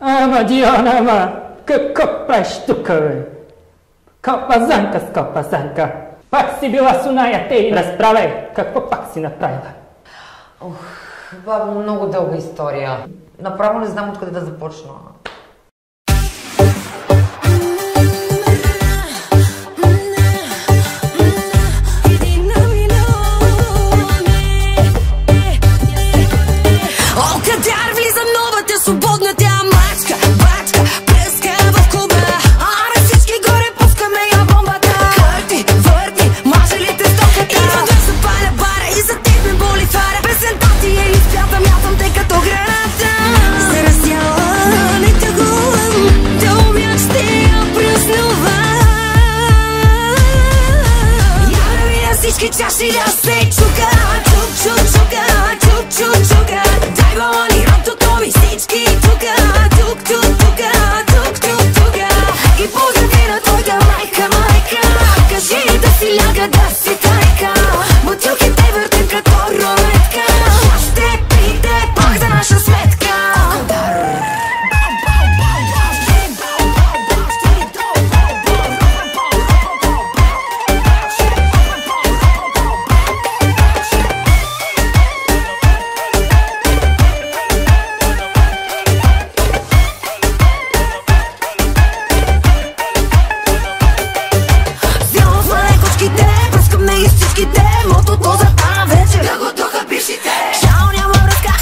Ама, Диана, ама, какво правиш тук, бе? Копазанка с копазанка. Пак си била с оная те и разправяй. Какво пак си направила? Бабо, много дълга история. Направо не знам откъде да започна. Свободна тя мачка, бачка, пръска в клуба. Аре всички горе, пускаме я бомбата. Върти, върти, маже ли те стоката? Идва да запаля бара и за теб ме боли фара. Песента ти е изпята, мятам те като граната. Се раздяла, не тъгувам, да обяк ще я пръснувам. Я да видя всички чаши да се чука. Чук, чук, чука, чук, чук, чука. Дай балони, ромтото ми всички тука. Тук, тук, тука, тук, тук, тука. И поздрави на твоята майка, майка. Кажи да си ляга, да си тайка. Бутилките въртим като рулетка. Ще пийте пак за наша сметка. Мотото за тази вечер да го духа бившите. Шао няма връзка,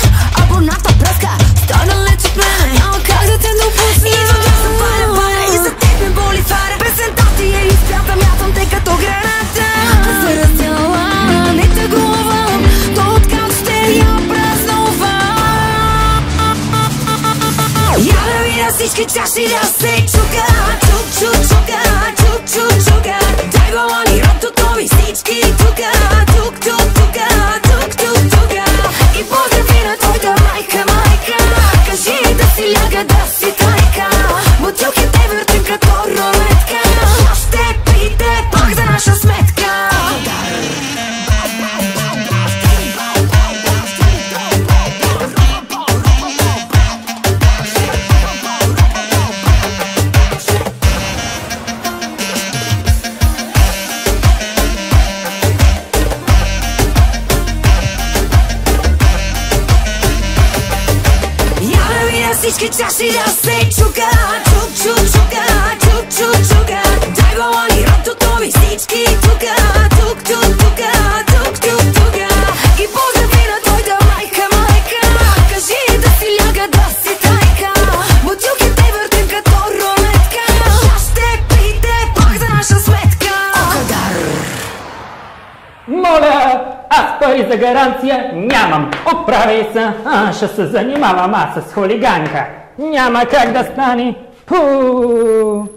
абоната пръска. Стана леч от мене, няма как да те допусна. Идва да запаля бара и за теб ме боли фара. Песента ти е изпята, мятам те като граната. Се раздяла, не тъгувам, то откак ще я празнувам. Я да видя всички чаши да се чука. Чук, чук, чука, чук, чук, чука. Дай балони, ромтото ми всички тука. Тук, тук, тука, тук, тук, тука. И поздрави на твоята майка, майка. Кажи да си ляга, да си тайка. Бутилките въртим като рулетка. Ще пийте пак за наша сметка. Всички чаши да се чука. Чук, чук, чука, чук, чук, чука. Дай балони, ромтото ми всички тука. Тук, тук, тука, тук, тук, тука. И поздрави на твоята майка, майка. Кажи да си ляга, да си тайка. Бутилките въртим като рулетка. Ще пийте пак за наша сметка. Моля, аз пари за гаранция нямам. Оправи се, ще се занимавам аз с хулиганка. Няма как да стане. Пуу.